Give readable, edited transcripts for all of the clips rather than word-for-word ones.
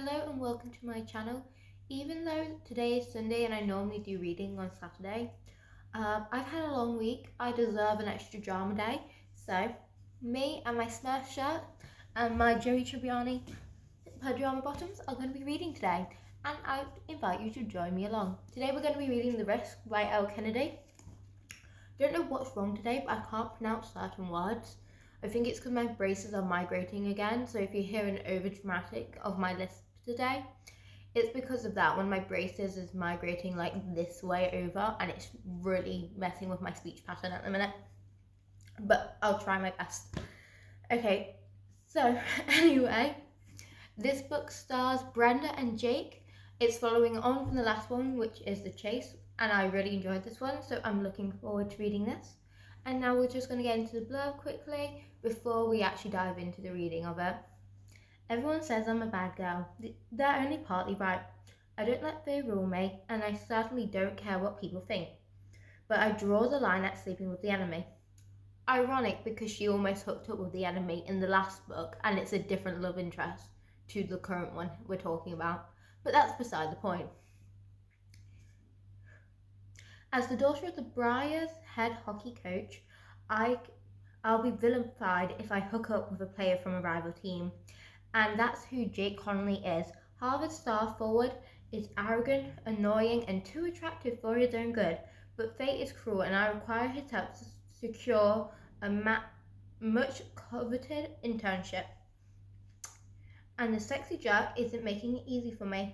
Hello and welcome to my channel. Even though today is Sunday and I normally do reading on Saturday, I've had a long week. I deserve an extra drama day. So me and my Smurf shirt and my Joey Tribbiani pajama bottoms are going to be reading today, and I invite you to join me along. Today we're going to be reading The Risk by Elle Kennedy. Don't know what's wrong today, but I can't pronounce certain words. I think it's because my braces are migrating again, so if you hear an over dramatic of my lisp today, it's because of that. When my braces is migrating like this way over, and it's really messing with my speech pattern at the minute, but I'll try my best. Okay, so anyway, this book stars Brenda and Jake. It's following on from the last one, which is The Chase, and I really enjoyed this one, so I'm looking forward to reading this. And now we're just going to get into the blurb quickly before we actually dive into the reading of it. Everyone says I'm a bad girl. They're only partly right. I don't let fear rule me, and I certainly don't care what people think. But I draw the line at sleeping with the enemy. Ironic, because she almost hooked up with the enemy in the last book, and it's a different love interest to the current one we're talking about. But that's beside the point. As the daughter of the Briars head hockey coach, I'll be vilified if I hook up with a player from a rival team. And that's who Jake Connolly is. Harvard star forward is arrogant, annoying, and too attractive for his own good. But fate is cruel, and I require his help to secure a much coveted internship. And the sexy jerk isn't making it easy for me.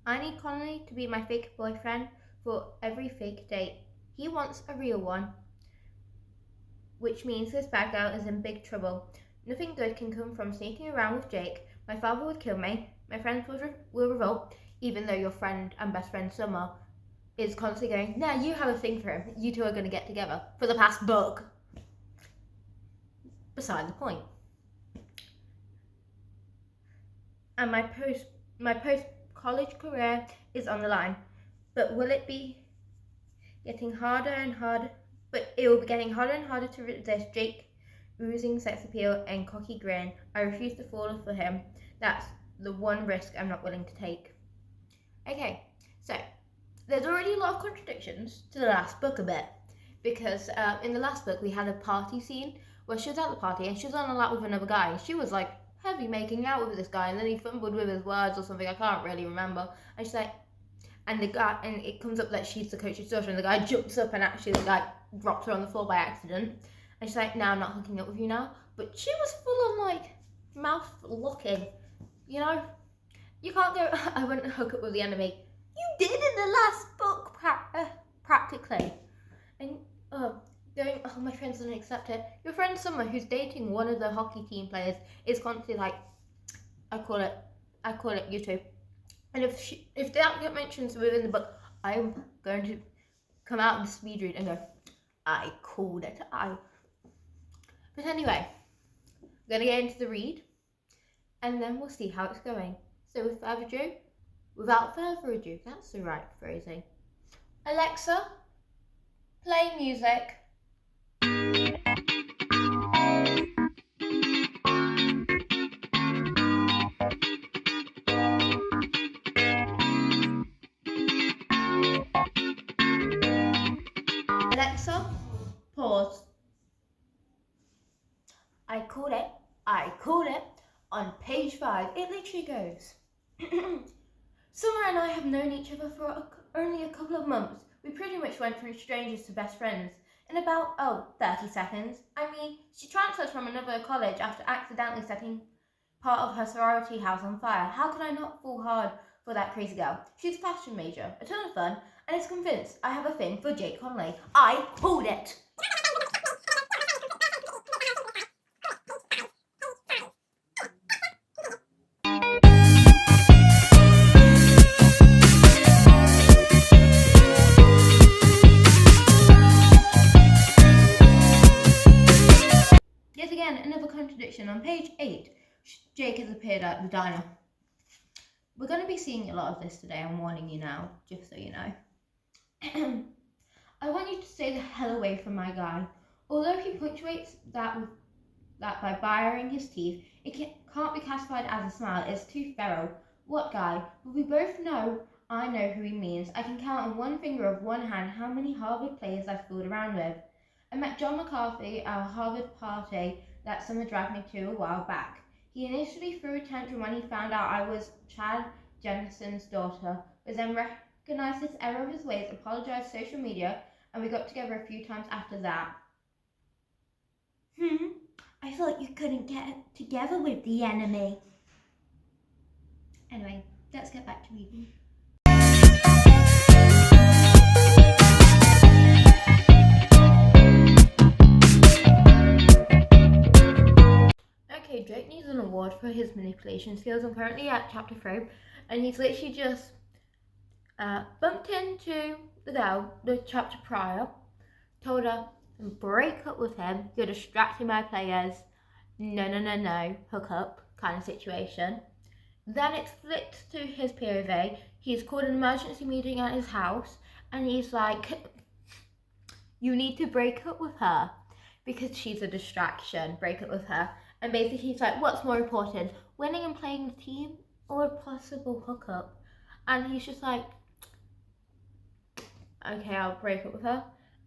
I need Connolly to be my fake boyfriend for every fake date. He wants a real one, which means this bad girl is in big trouble. Nothing good can come from sneaking around with Jake. My father would kill me. My friends will revolt, even though your friend and best friend Summer is constantly going, nah, you have a thing for him. You two are going to get together. For the past book. Beside the point. And my post-college career is on the line. But will it be getting harder and harder? But it will be getting harder and harder to resist Jake oozing sex appeal and cocky grin. I refuse to fall for him. That's the one risk I'm not willing to take. Okay, so there's already a lot of contradictions to the last book a bit, because in the last book we had a party scene where she was at the party and she was on a lap with another guy, and she was like heavy making out with this guy, and then he fumbled with his words or something, I can't really remember, and she's like, and it comes up that she's the coach's daughter, and the guy jumps up and actually the guy drops her on the floor by accident, and she's like, no, I'm not hooking up with you now. But she was full on like mouth locking, you know. You can't go, I wouldn't hook up with the enemy. You did in the last book, practically. And going, oh, my friends didn't accept it. Your friend Summer, who's dating one of the hockey team players, is constantly like, I call it YouTube. And if that get mentioned within the book, I'm going to come out in the speed read and go, I called it. But anyway, I'm gonna get into the read, and then we'll see how it's going. So without further ado, that's the right phrasing. Alexa, play music. Alexa, pause. I called it on page 5. It literally goes. Summer and I have known each other for only a couple of months. We pretty much went from strangers to best friends in about, 30 seconds. I mean, she transferred from another college after accidentally setting part of her sorority house on fire. How could I not fall hard for that crazy girl? She's a fashion major, a ton of fun, and is convinced I have a thing for Jake Connolly. I pulled it! Yet again, another contradiction. On page 8, Jake has appeared at the diner. We're going to be seeing a lot of this today, I'm warning you now, just so you know. I want you to stay the hell away from my guy. Although he punctuates that by baring his teeth, it can't be classified as a smile, it's too feral. What guy? Well, we both know I know who he means. I can count on one finger of one hand how many Harvard players I've fooled around with. I met John McCarthy at a Harvard party that Summer dragged me to a while back. He initially threw a tantrum when he found out I was Chad Jensen's daughter, but then recognized his error of his ways, apologized social media, and we got together a few times after that. I thought you couldn't get together with the enemy. Anyway, let's get back to reading. Okay, Drake needs an award for his manipulation skills. I'm currently at chapter 3, and he's literally just bumped into the girl the chapter prior, told her to break up with him, you're distracting my players, no, hook up kind of situation. Then it flips to his POV. He's called an emergency meeting at his house, and he's like, you need to break up with her because she's a distraction, break up with her. And basically he's like, what's more important, winning and playing the team or a possible hookup? And he's just like, okay, I'll break up with her.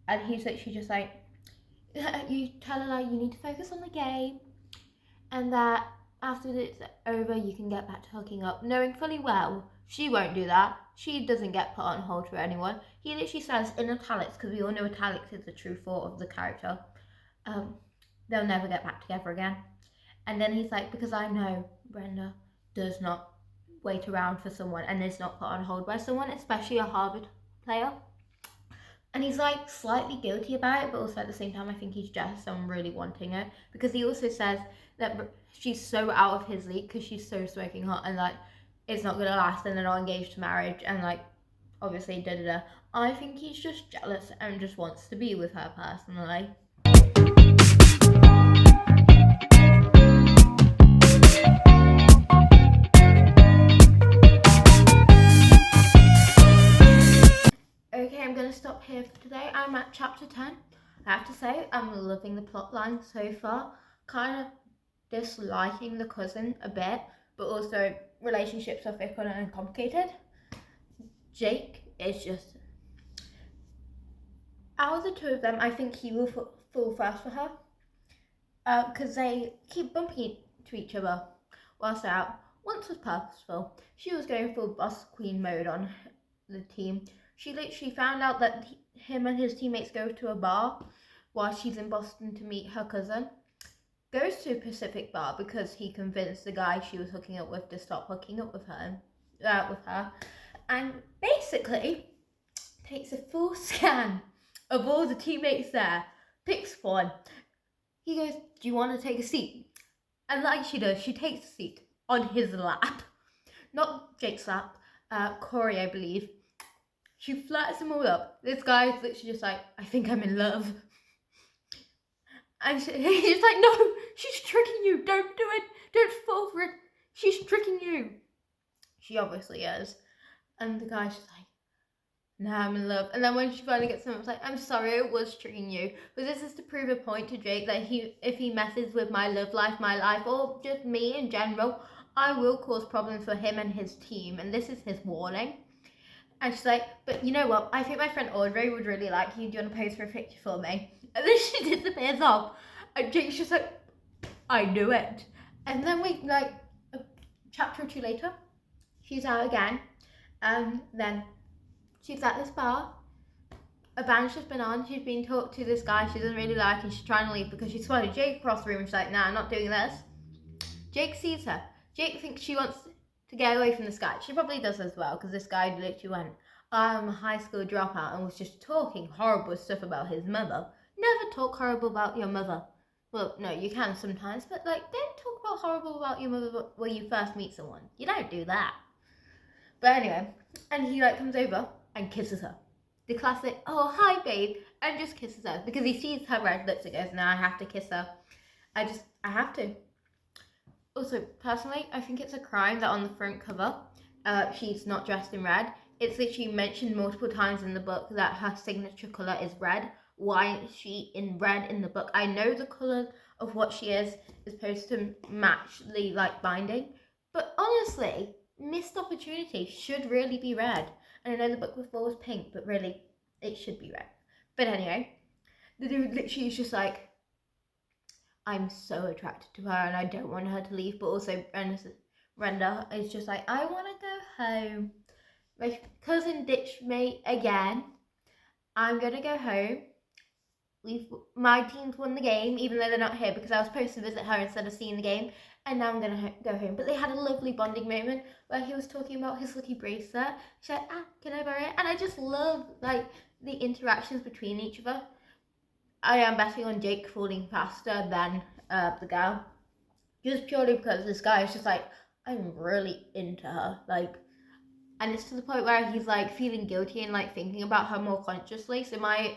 And he's literally just like, you tell her like you need to focus on the game and that after it's over you can get back to hooking up, knowing fully well she won't do that. She doesn't get put on hold for anyone. He literally says in italics, because we all know italics is the true thought of the character, they'll never get back together again. And then he's like, because I know Brenda does not wait around for someone and is not put on hold by someone, especially a Harvard player. And he's like slightly guilty about it, but also at the same time I think he's just really wanting it, because he also says that she's so out of his league because she's so smoking hot and like it's not gonna last and they're not engaged to marriage and like obviously da. I think he's just jealous and just wants to be with her personally. Okay, I'm going to stop here for today. I'm at chapter 10. I have to say, I'm loving the plot line so far. Kind of disliking the cousin a bit, but also relationships are fickle and complicated. Jake is just... out of the two of them, I think he will fall first for her. Because they keep bumping into each other whilst they're out. Once was purposeful. She was going full boss queen mode on the team. She literally found out that him and his teammates go to a bar while she's in Boston to meet her cousin. Goes to a Pacific bar because he convinced the guy she was hooking up with to stop hooking up with her. And basically takes a full scan of all the teammates there. Picks one. He goes, do you want to take a seat? And like she does, she takes a seat on his lap. Not Jake's lap, Corey, I believe. She flirts them all up. This guy is literally just like, I think I'm in love. And he's like, no, she's tricking you. Don't do it. Don't fall for it. She's tricking you. She obviously is. And the guy's just like, nah, I'm in love. And then when she finally gets him, it's like, I'm sorry, I was tricking you. But this is to prove a point to Jake that if he messes with my love life, my life, or just me in general, I will cause problems for him and his team. And this is his warning. And she's like, but you know what? I think my friend Audrey would really like you. Do you want to pose for a picture for me? And then she disappears off. And Jake's just like, I knew it. And then we, like, a chapter or two later, she's out again. Then she's at this bar. A band's just been on. She's been talked to this guy she doesn't really like, and she's trying to leave because she's spotted Jake across the room. And she's like, nah, I'm not doing this. Jake sees her. Jake thinks she wants to get away from this guy. She probably does as well, because this guy literally went, I'm a high school dropout, and was just talking horrible stuff about his mother. Never talk horrible about your mother. Well, no, you can sometimes, but like, don't talk about horrible about your mother when you first meet someone. You don't do that. But anyway, and he like comes over and kisses her. The classic, oh hi babe, and just kisses her because he sees her red lips and goes, now I have to kiss her. I have to. Also, personally, I think it's a crime that on the front cover, she's not dressed in red. It's literally mentioned multiple times in the book that her signature colour is red. Why is she in red in the book? I know the colour of what she is supposed to match the like binding, but honestly, missed opportunity. Should really be red. And I know the book before was pink, but really, it should be red. But anyway, the dude literally is just like, I'm so attracted to her and I don't want her to leave. But also, Brenda is just like, I want to go home. My cousin ditched me again. I'm going to go home. My team's won the game, even though they're not here, because I was supposed to visit her instead of seeing the game, and now I'm gonna go home. But they had a lovely bonding moment where he was talking about his lucky bracelet. She's like, can I borrow it? And I just love like the interactions between each other. I am betting on Jake falling faster than the girl, just purely because this guy is just like, I'm really into her, like, and it's to the point where he's like feeling guilty and like thinking about her more consciously. So my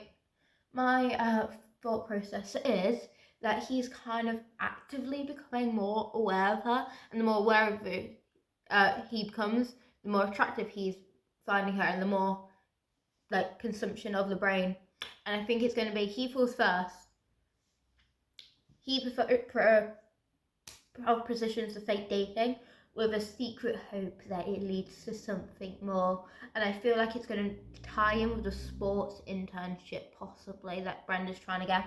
thought process is that he's kind of actively becoming more aware of her, and the more aware of it he becomes, the more attractive he's finding her, and the more like consumption of the brain. And I think it's going to be he falls first. He propositions the fake dating with a secret hope that it leads to something more. And I feel like it's going to tie in with the sports internship, possibly, that Brenda's trying to get.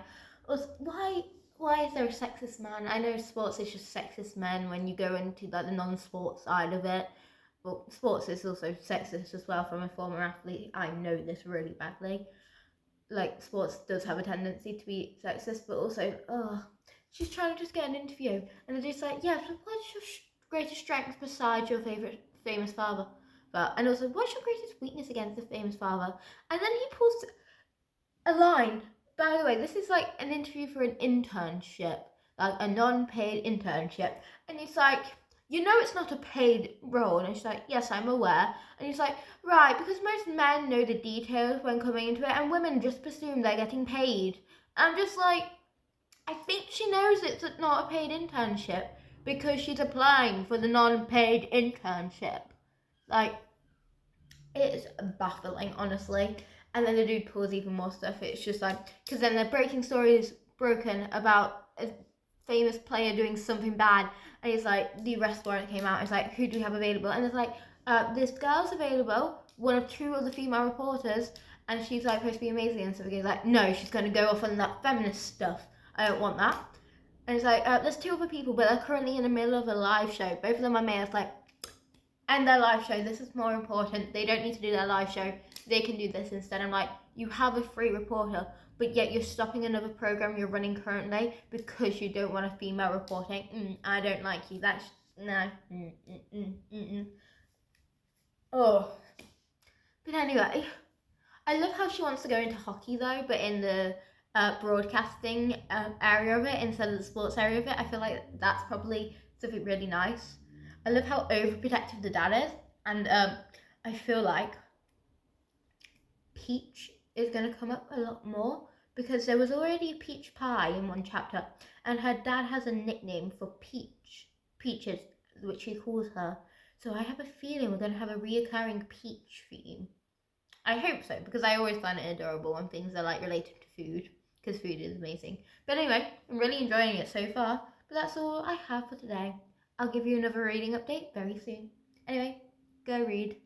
Why is there a sexist man? I know sports is just sexist men when you go into like the non-sports side of it. Well, sports is also sexist as well. From a former athlete, I know this really badly. Like, sports does have a tendency to be sexist, but also, she's trying to just get an interview, and they're just like, yeah, so what's your greatest strength besides your favourite famous father? And also, what's your greatest weakness against the famous father? And then he pulls a line. By the way, this is like an interview for an internship, like a non-paid internship, and he's like, you know it's not a paid role. And she's like, yes, I'm aware. And he's like, right, because most men know the details when coming into it, and women just presume they're getting paid. And I'm just like, I think she knows it's not a paid internship because she's applying for the non-paid internship. Like, it's baffling, honestly. And then the dude pulls even more stuff. It's just like, because then the breaking story is broken about a famous player doing something bad, and he's like, the arrest warrant came out. It's like, who do we have available? And it's like, this girl's available, one of two other female reporters, and she's like supposed to be amazing. And so he's like, no, she's going to go off on that feminist stuff. I don't want that. And it's like, there's two other people, but they're currently in the middle of a live show. Both of them are males. Like, and their live show, this is more important. They don't need to do their live show. They can do this instead. I'm like, you have a free reporter, but yet you're stopping another program you're running currently because you don't want a female reporting. I don't like you. That's no. Oh. But anyway, I love how she wants to go into hockey though, but in the broadcasting area of it instead of the sports area of it. I feel like that's probably something really nice. I love how overprotective the dad is, and I feel like Peach is going to come up a lot more because there was already Peach Pie in one chapter, and her dad has a nickname for Peaches, which he calls her. So I have a feeling we're going to have a reoccurring Peach theme. I hope so, because I always find it adorable when things are like related to food, because food is amazing. But anyway, I'm really enjoying it so far, but that's all I have for today. I'll give you another reading update very soon. Anyway, go read.